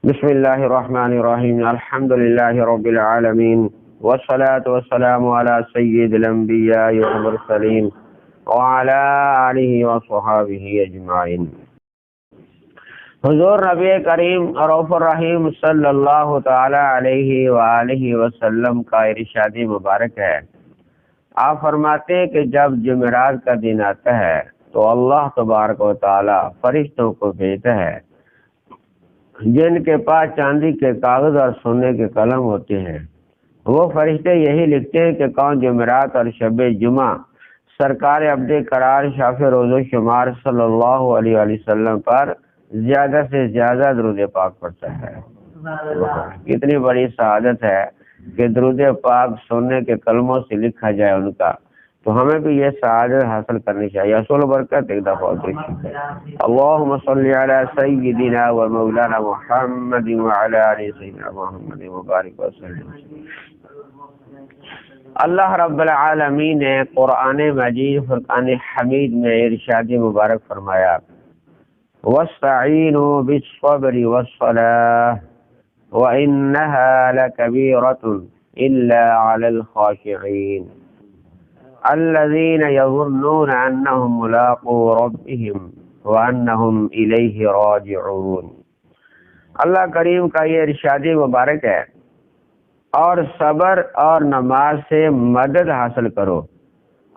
بسم اللہ الرحمن الرحیم الحمد للہ رب العالمین والصلاة والسلام علی سید الانبیاء والمرسلین وعلی آلہ وصحابہ اجمعین۔ حضور نبی کریم رؤوف الرحیم صلی اللہ تعالی علیہ وآلہ وسلم کا ارشاد مبارک ہے۔ آپ فرماتے ہیں کہ جب جمعرات کا دن آتا ہے تو اللہ تبارک و تعالی فرشتوں کو بھیجتا ہے جن کے پاس چاندی کے کاغذ اور سونے کے قلم ہوتے ہیں۔ وہ فرشتے یہی لکھتے ہیں کہ کون جمعرات اور شب جمعہ سرکار عبد قرار شاف روز و شمار صلی اللہ علیہ وسلم پر زیادہ سے زیادہ درود پاک پڑھتا ہے۔ کتنی بڑی سعادت ہے کہ درود پاک سونے کے قلموں سے لکھا جائے ان کا، تو ہمیں بھی یہ سعادت حاصل کرنی چاہیے۔ اصول برکت ایک دفعہ اللہم صلی علی سیدنا و مولانا محمد وعلی آل سیدنا محمد مبارک وسلم۔ اللہ رب العالمین نے قرآن مجید فرقان حمید میں ارشاد مبارک فرمایا، وَاسْتَعِينُوا بِالصَّبْرِ وَالصَّلَاةِ وَإِنَّهَا لَكَبِيرَةٌ إِلَّا عَلَى الْخَاشِعِينَ الذين يظنون أنهم ملاقو ربهم وأنهم إليه راجعون۔ اللہ کریم کا یہ ارشاد مبارک ہے، اور صبر اور نماز سے مدد حاصل کرو،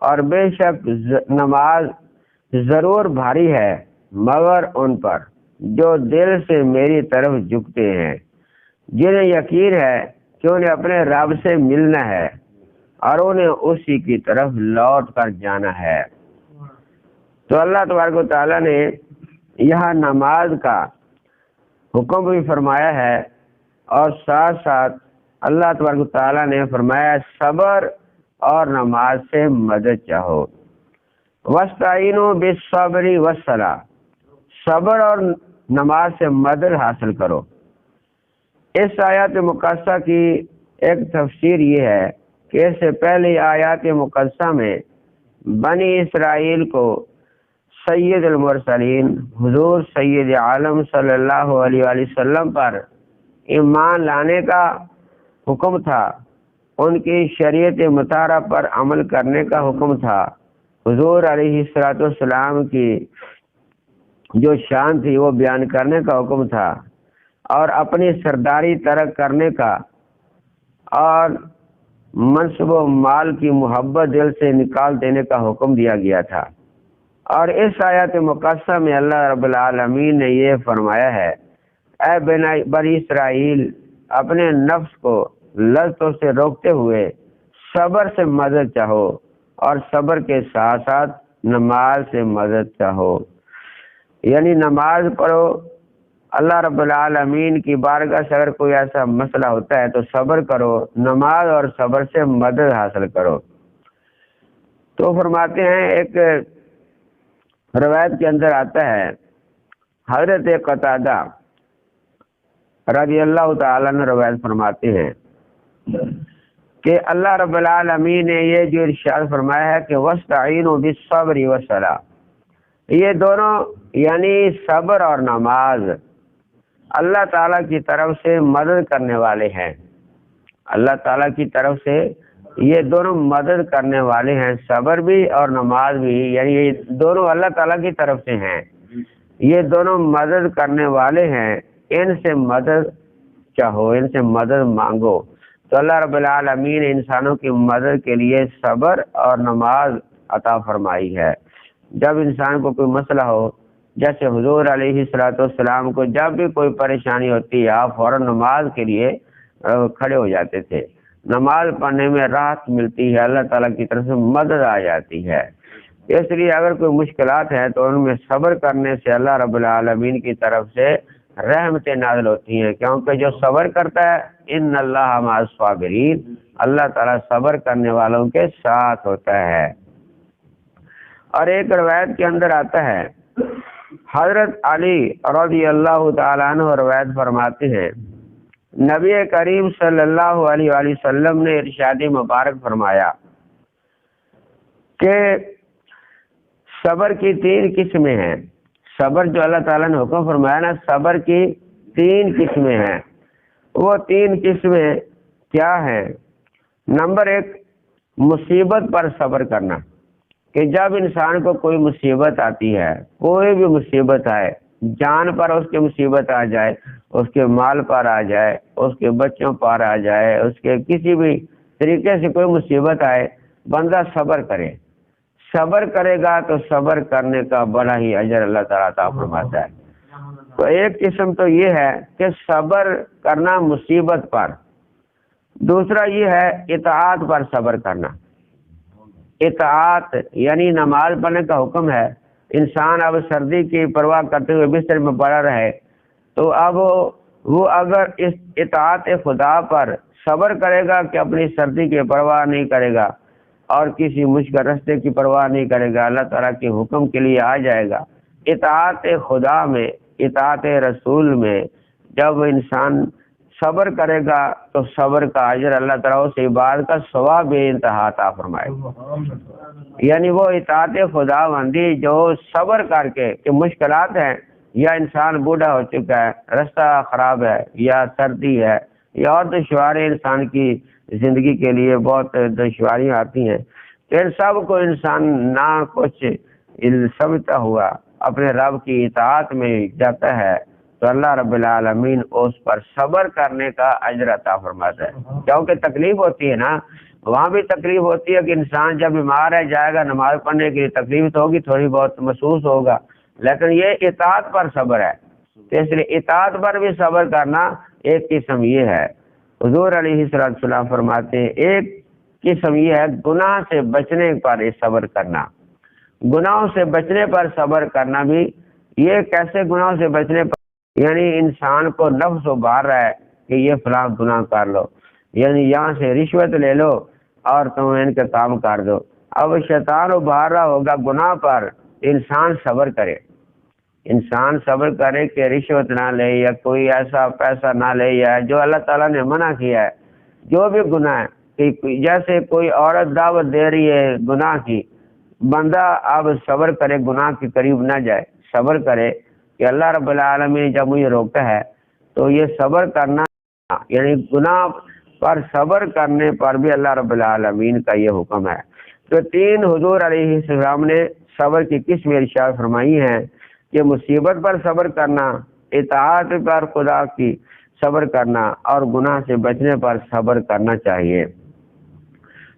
اور بے شک نماز ضرور بھاری ہے مگر ان پر جو دل سے میری طرف جھکتے ہیں، جنہیں یقین ہے کہ انہیں اپنے رب سے ملنا ہے اور انہیں اسی کی طرف لوٹ کر جانا ہے۔ تو اللہ تبارک و تعالیٰ نے یہاں نماز کا حکم بھی فرمایا ہے، اور ساتھ ساتھ اللہ تبارک و تعالیٰ نے فرمایا صبر اور نماز سے مدد چاہو۔ وَاسْتَعِينُوا بِالصَّبْرِ وَالصَّلَاةِ، صبر اور نماز سے مدد حاصل کرو۔ اس آیات مقدسہ کی ایک تفسیر یہ ہے کہ اس سے پہلے آیات مقدسہ میں بنی اسرائیل کو سید المرسلین حضور سید عالم صلی اللہ علیہ وآلہ وسلم پر ایمان لانے کا حکم تھا، ان کی شریعت مطہرہ پر عمل کرنے کا حکم تھا، حضور علیہ السلام کی جو شان تھی وہ بیان کرنے کا حکم تھا، اور اپنی سرداری ترک کرنے کا، اور منصب و مال کی محبت دل سے نکال دینے کا حکم دیا گیا تھا۔ اور اس آیات مقدسہ میں اللہ رب العالمین نے یہ فرمایا ہے، اے بنی اسرائیل، اپنے نفس کو لذتوں سے روکتے ہوئے صبر سے مدد چاہو، اور صبر کے ساتھ ساتھ نماز سے مدد چاہو، یعنی نماز پڑھو۔ اللہ رب العالمین کی بارگاہ سے اگر کوئی ایسا مسئلہ ہوتا ہے تو صبر کرو، نماز اور صبر سے مدد حاصل کرو۔ تو فرماتے ہیں، ایک روایت کے اندر آتا ہے، حضرت قتادہ رضی اللہ تعالیٰ نے روایت فرماتے ہیں کہ اللہ رب العالمین نے یہ جو ارشاد فرمایا ہے کہ وَاسْتَعِينُوا بِالصَّبْرِ وَالصَّلَاةِ، یہ دونوں یعنی صبر اور نماز اللہ تعالیٰ کی طرف سے مدد کرنے والے ہیں۔ اللہ تعالیٰ کی طرف سے یہ دونوں مدد کرنے والے ہیں، صبر بھی اور نماز بھی، یعنی یہ دونوں اللہ تعالیٰ کی طرف سے ہیں، یہ دونوں مدد کرنے والے ہیں، ان سے مدد چاہو، ان سے مدد مانگو۔ تو اللہ رب العالمین نے انسانوں کی مدد کے لیے صبر اور نماز عطا فرمائی ہے۔ جب انسان کو کوئی مسئلہ ہو، جیسے حضور علیہ السلام کو جب بھی کوئی پریشانی ہوتی ہے آپ فوراً نماز کے لیے کھڑے ہو جاتے تھے، نماز پڑھنے میں راحت ملتی ہے، اللہ تعالیٰ کی طرف سے مدد آ جاتی ہے۔ اس لیے اگر کوئی مشکلات ہیں تو ان میں صبر کرنے سے اللہ رب العالمین کی طرف سے رحمتیں نازل ہوتی ہیں، کیونکہ جو صبر کرتا ہے ان اللہ مع الصابرین، اللہ تعالیٰ صبر کرنے والوں کے ساتھ ہوتا ہے۔ اور ایک روایت کے اندر آتا ہے، حضرت علی رضی اللہ تعالیٰ عنہ روایت فرماتے ہیں، نبی کریم صلی اللہ علیہ وآلہ وسلم نے ارشاد مبارک فرمایا کہ صبر کی 3 قسمیں ہیں۔ صبر جو اللہ تعالیٰ نے حکم فرمایا نا، صبر کی تین قسمیں ہیں۔ وہ تین قسمیں کیا ہیں؟ نمبر ایک، مصیبت پر صبر کرنا، کہ جب انسان کو کوئی مصیبت آتی ہے، کوئی بھی مصیبت آئے، جان پر اس کے مصیبت آ جائے، اس کے مال پر آ جائے، اس کے بچوں پر آ جائے، اس کے کسی بھی طریقے سے کوئی مصیبت آئے، بندہ صبر کرے۔ صبر کرے گا تو صبر کرنے کا بڑا ہی اجر اللہ تعالیٰ عطا فرماتا ہے۔ تو ایک قسم تو یہ ہے کہ صبر کرنا مصیبت پر۔ دوسرا یہ ہے اطاعت پر صبر کرنا۔ اطاعت یعنی نماز پڑھنے کا حکم ہے، انسان اب سردی کی پرواہ کرتے ہوئے بستر میں پڑا رہے، تو اب وہ اگر اس اطاعت خدا پر صبر کرے گا کہ اپنی سردی کی پرواہ نہیں کرے گا اور کسی مشکل رستے کی پرواہ نہیں کرے گا، اللہ تعالیٰ کے حکم کے لیے آ جائے گا، اطاعت خدا میں، اطاعت رسول میں جب انسان صبر کرے گا تو صبر کا اجر اللہ تعالیٰ اس عبادت کا ثواب بے انتہا عطا فرمائے گا۔ یعنی وہ اطاعت خدا بندی جو صبر کر کے کہ مشکلات ہیں، یا انسان بوڑھا ہو چکا ہے، رستہ خراب ہے، یا سردی ہے، یا اور دشواری انسان کی زندگی کے لیے بہت دشواریاں آتی ہیں، تو ان سب کو انسان نہ کچھ سمجھتا ہوا اپنے رب کی اطاعت میں جاتا ہے تو اللہ رب العالمین اس پر صبر کرنے کا اجر عطا فرماتا ہے۔ کیونکہ تکلیف ہوتی ہے نا، وہاں بھی تکلیف ہوتی ہے کہ انسان جب بیمار ہے جائے گا نماز پڑھنے کے لیے، تکلیف تو ہوگی، تھوڑی بہت محسوس ہوگا، لیکن یہ اطاعت پر صبر ہے۔ تو اس لیے اطاعت پر بھی صبر کرنا ایک قسم یہ ہے۔ حضور علیہ السلام فرماتے ہیں ایک قسم یہ ہے گناہ سے بچنے پر صبر کرنا۔ گناہوں سے بچنے پر صبر کرنا بھی، یہ کیسے گناہوں سے بچنے پر؟ یعنی انسان کو نفس ابھار رہا ہے کہ یہ فلاں گناہ کر لو، یعنی یہاں سے رشوت لے لو اور تم ان کا کام کر دو۔ اب شیطان ابھار رہا ہوگا گناہ پر، انسان صبر کرے، انسان صبر کرے کہ رشوت نہ لے یا کوئی ایسا پیسہ نہ لے یا جو اللہ تعالیٰ نے منع کیا ہے، جو بھی گناہ ہے، جیسے کوئی عورت دعوت دے رہی ہے گناہ کی، بندہ اب صبر کرے، گناہ کے قریب نہ جائے، صبر کرے کہ اللہ رب العالمین جب مجھے روکتا ہے تو یہ صبر کرنا، یعنی گناہ پر صبر کرنے پر بھی اللہ رب العالمین کا یہ حکم ہے۔ تو تین حضور علیہ السلام نے صبر کی قسم ارشاد فرمائی ہیں کہ مصیبت پر صبر کرنا، اطاعت پر خدا کی صبر کرنا، اور گناہ سے بچنے پر صبر کرنا چاہیے۔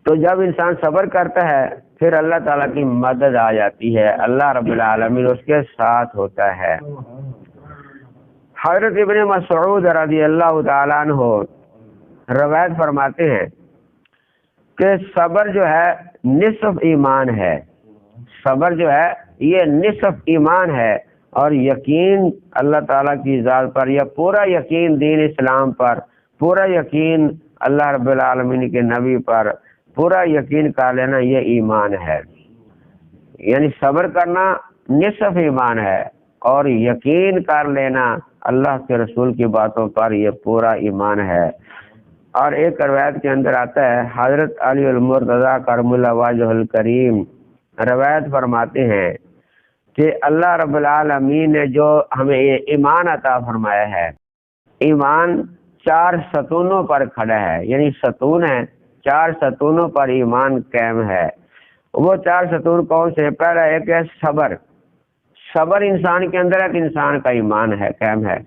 تو جب انسان صبر کرتا ہے پھر اللہ تعالیٰ کی مدد آ جاتی ہے، اللہ رب العالمین اس کے ساتھ ہوتا ہے۔ حضرت ابن مسعود رضی اللہ تعالیٰ عنہ روایت فرماتے ہیں کہ صبر جو ہے نصف ایمان ہے، صبر جو ہے یہ نصف ایمان ہے، اور یقین اللہ تعالیٰ کی ذات پر یا پورا یقین دین اسلام پر، پورا یقین اللہ رب العالمین کے نبی پر پورا یقین کر لینا، یہ ایمان ہے۔ یعنی صبر کرنا نصف ایمان ہے، اور یقین کر لینا اللہ کے رسول کی باتوں پر یہ پورا ایمان ہے۔ اور ایک روایت کے اندر آتا ہے حضرت علی المرتضیٰ کرم اللہ وجہ الکریم روایت فرماتے ہیں کہ اللہ رب العالمین نے جو ہمیں یہ ایمان عطا فرمایا ہے، ایمان 4 ستونوں پر کھڑا ہے، یعنی ستون ہے، 4 ستونوں پر ایمان قائم ہے۔ وہ 4 ستون کون سے؟ پہلا ایک ہے صبر، صبر انسان کے اندر ہے تو انسان کا ایمان ہے، قائم ہے۔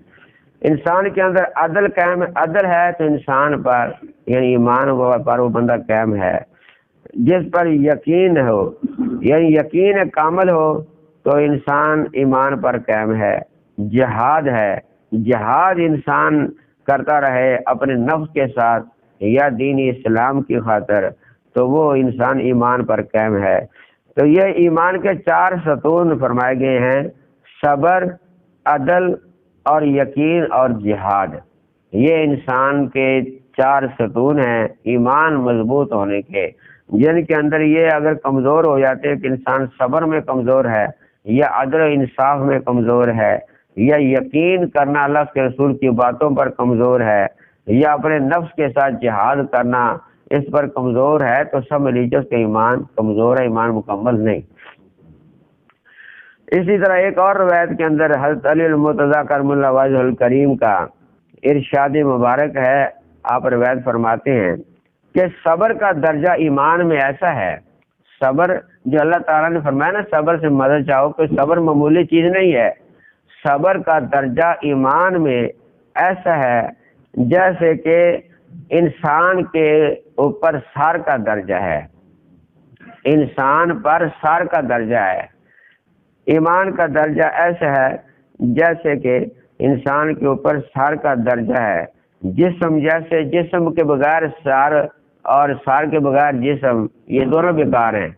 انسان کے اندر عدل قائم، عدل ہے تو انسان پر یعنی ایمان پر وہ بندہ قائم ہے۔ جس پر یقین ہو، یعنی یقین کامل ہو تو انسان ایمان پر قائم ہے۔ جہاد ہے، جہاد انسان کرتا رہے اپنے نفس کے ساتھ یا دین اسلام کی خاطر، تو وہ انسان ایمان پر قائم ہے۔ تو یہ ایمان کے 4 ستون فرمائے گئے ہیں، صبر، عدل اور یقین اور جہاد۔ یہ انسان کے 4 ستون ہیں ایمان مضبوط ہونے کے، جن کے اندر یہ اگر کمزور ہو جاتے ہیں کہ انسان صبر میں کمزور ہے، یا عدل و انصاف میں کمزور ہے، یا یقین کرنا اللہ کے رسول کی باتوں پر کمزور ہے، یا اپنے نفس کے ساتھ جہاد کرنا اس پر کمزور ہے، تو سب ملیجس کا ایمان کمزور ہے، ایمان مکمل نہیں۔ اسی طرح ایک اور روایت کے اندر حضرت علی المرتضیٰ کرم اللہ وجہ الکریم کا ارشاد مبارک ہے، آپ روایت فرماتے ہیں کہ صبر کا درجہ ایمان میں ایسا ہے، صبر جو اللہ تعالیٰ نے فرمایا نا صبر سے مدد چاہو، کہ صبر معمولی چیز نہیں ہے، صبر کا درجہ ایمان میں ایسا ہے جیسے کہ انسان کے اوپر سار کا درجہ ہے، انسان پر سار کا درجہ ہے۔ ایمان کا درجہ ایسا ہے جیسے کہ انسان کے اوپر سار کا درجہ ہے، جسم جیسے جسم کے بغیر سار اور سار کے بغیر جسم، یہ دونوں بیکار ہیں۔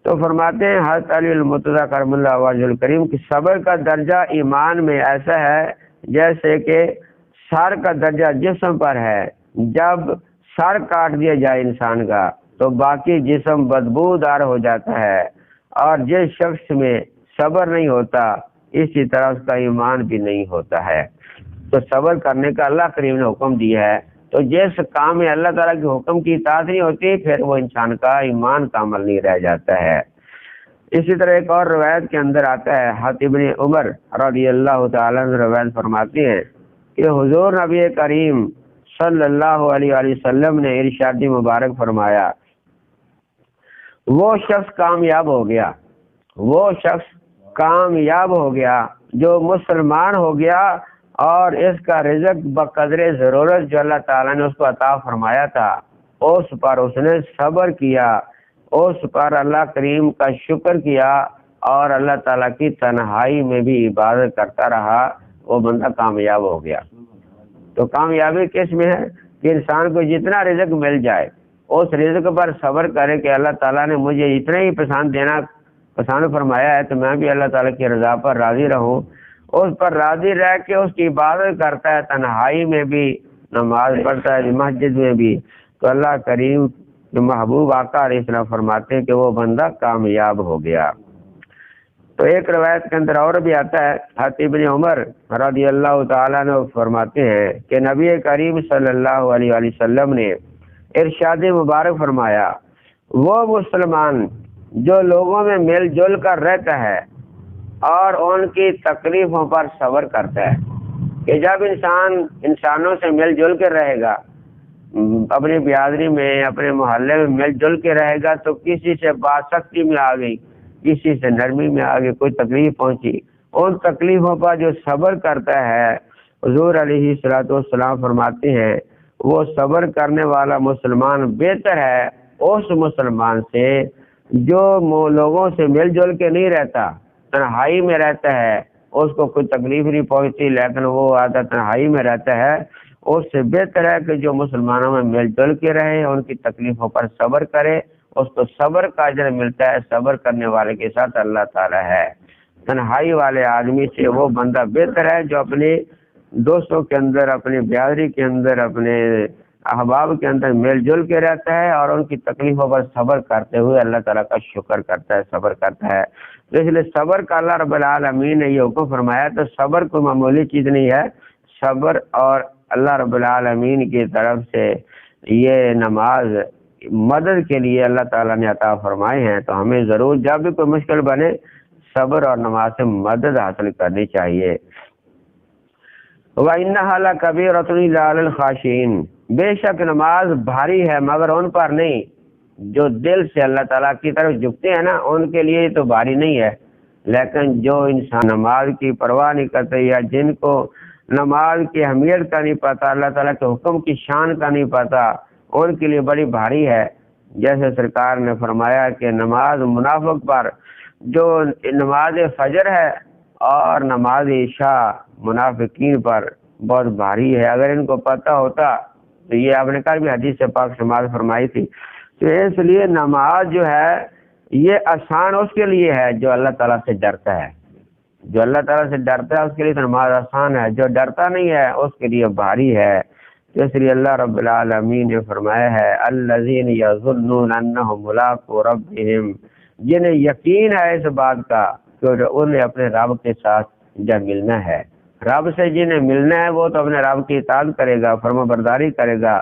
تو فرماتے ہیں حضرت علی المرتضیٰ کرم اللہ وجہ الکریم کہ صبر کا درجہ ایمان میں ایسا ہے جیسے کہ سار کا درجہ جسم پر ہے، جب سر کاٹ دیا جائے انسان کا تو باقی جسم بدبودار ہو جاتا ہے، اور جس شخص میں صبر نہیں ہوتا اسی طرح اس کا ایمان بھی نہیں ہوتا ہے۔ تو صبر کرنے کا اللہ کریم نے حکم دیا ہے، تو جس کام میں اللہ تعالیٰ کے حکم کی اطاعت نہیں ہوتی پھر وہ انسان کا ایمان کا عمل نہیں رہ جاتا ہے۔ اسی طرح ایک اور روایت کے اندر آتا ہے، حضرت ابن عمر رضی اللہ تعالیٰ عنہ روایت فرماتے ہیں کہ حضور نبی کریم صلی اللہ علیہ وآلہ وسلم نے ارشاد مبارک فرمایا، وہ شخص کامیاب ہو گیا، وہ شخص کامیاب ہو گیا جو مسلمان ہو گیا اور اس کا رزق بقدر ضرورت جو اللہ تعالیٰ نے اس کو عطا فرمایا تھا اس پر اس نے صبر کیا، اس پر اللہ کریم کا شکر کیا اور اللہ تعالیٰ کی تنہائی میں بھی عبادت کرتا رہا، وہ بندہ کامیاب ہو گیا۔ تو کامیابی کس میں ہے کہ انسان کو جتنا رزق مل جائے اس رزق پر صبر کرے کہ اللہ تعالیٰ نے مجھے اتنا ہی پسند فرمایا ہے تو میں بھی اللہ تعالیٰ کی رضا پر راضی رہوں، اس پر راضی رہ کے اس کی عبادت کرتا ہے، تنہائی میں بھی نماز پڑھتا ہے، مسجد میں بھی، تو اللہ کریم جو محبوب آقا علیہ السلام فرماتے ہیں کہ وہ بندہ کامیاب ہو گیا۔ تو ایک روایت کے اندر اور بھی آتا ہے، حضرت ابن عمر رضی اللہ تعالیٰ عنہ فرماتے ہیں کہ نبی کریم صلی اللہ علیہ وآلہ وسلم نے ارشاد مبارک فرمایا، وہ مسلمان جو لوگوں میں مل جل کر رہتا ہے اور ان کی تکلیفوں پر صبر کرتا ہے، کہ جب انسانوں سے مل جل کے رہے گا، اپنی برادری میں اپنے محلے میں مل جل کے رہے گا تو کسی سے باسختی میں آ گئی، کسی سے نرمی میں آ گئی، کوئی تکلیف پہنچی، ان تکلیفوں پر جو صبر کرتا ہے حضور علیہ الصلوۃ والسلام فرماتے ہیں وہ صبر کرنے والا مسلمان بہتر ہے اس مسلمان سے جو لوگوں سے مل جل کے نہیں رہتا، تنہائی میں رہتا ہے، اس کو کوئی تکلیف نہیں پہنچتی لیکن وہ آدھا تنہائی میں رہتا ہے، اس سے بہتر ہے کہ جو مسلمانوں میں مل جل کے رہے، ان کی تکلیفوں پر صبر کرے، اس کو صبر کا اجر ملتا ہے، صبر کرنے والے کے ساتھ اللہ تعالیٰ ہے۔ تنہائی والے آدمی سے وہ بندہ بہتر ہے جو اپنے دوستوں کے اندر، اپنی برادری کے اندر، اپنے احباب کے اندر مل جل کے رہتا ہے اور ان کی تکلیفوں پر صبر کرتے ہوئے اللہ تعالیٰ کا شکر کرتا ہے، صبر کرتا ہے۔ تو اس لیے صبر کا اللہ رب العالمین نے یہ حکم فرمایا، تو صبر کوئی معمولی چیز نہیں ہے، صبر اور اللہ رب العالمین کی طرف سے یہ نماز مدد کے لیے اللہ تعالیٰ نے عطا فرمائے ہیں، تو ہمیں ضرور جب بھی کوئی مشکل بنے صبر اور نماز سے مدد حاصل کرنی چاہیے۔ وَإِنَّهَا لَكَبِيرَةٌ إِلَّا عَلَى الْخَاشِعِينَ، بے شک نماز بھاری ہے مگر ان پر نہیں جو دل سے اللہ تعالیٰ کی طرف جھکتے ہیں نا، ان کے لیے تو بھاری نہیں ہے، لیکن جو انسان نماز کی پرواہ نہیں کرتے یا جن کو نماز کی اہمیت کا نہیں پتا، اللہ تعالیٰ کے حکم کی شان کا نہیں پتا، ان کے لیے بڑی بھاری ہے۔ جیسے سرکار نے فرمایا کہ نماز منافق پر جو نماز فجر ہے اور نماز عشاء منافقین پر بہت بھاری ہے، اگر ان کو پتہ ہوتا تو یہ آپ نے کل بھی حدیث سے پاک سماعت فرمائی تھی۔ تو اس لیے نماز جو ہے یہ آسان اس کے لیے ہے جو اللہ تعالیٰ سے ڈرتا ہے، جو اللہ تعالیٰ سے ڈرتا ہے اس کے لیے تو نماز آسان ہے، جو ڈرتا نہیں ہے اس کے لیے بھاری ہے۔ تو اس لیے اللہ رب العالمین نے فرمایا ہے الذین یظنون انہم ملاقو ربہم، جنہیں یقین ہے اس بات کا کہ انہیں اپنے رب کے ساتھ جب ملنا ہے، رب سے جنہیں ملنا ہے وہ تو اپنے رب کی اطاعت کرے گا، فرما برداری کرے گا،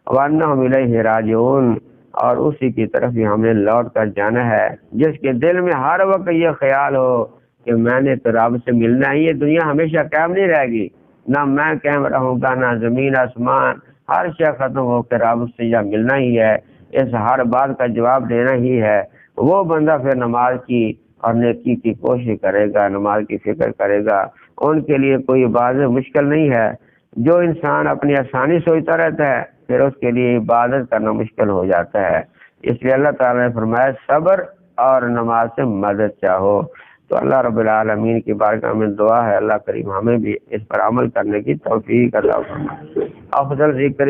وانہم الیہ راجعون، اور اسی کی طرف ہی ہمیں لوٹ کر جانا ہے۔ جس کے دل میں ہر وقت یہ خیال ہو کہ میں نے تو رب سے ملنا ہی ہے، دنیا ہمیشہ قائم نہیں رہے گی، نہ میں قائم رہوں گا، نہ زمین آسمان، ہر شے ختم ہو کے رب سے یا ملنا ہی ہے، اس ہر بات کا جواب دینا ہی ہے۔ وہ بندہ پھر نماز کی اور نیکی کی کوشش کرے گا، نماز کی فکر کرے گا، ان کے لیے کوئی عبادت مشکل نہیں ہے۔ جو انسان اپنی آسانی سوچتا رہتا ہے پھر اس کے لیے عبادت کرنا مشکل ہو جاتا ہے۔ اس لیے اللہ تعالیٰ نے فرمایا صبر اور نماز سے مدد چاہو۔ تو اللہ رب العالمین کی بارگاہ میں دعا ہے اللہ کریم ہمیں بھی اس پر عمل کرنے کی توفیق عطا فرمائے۔ افضل ذکر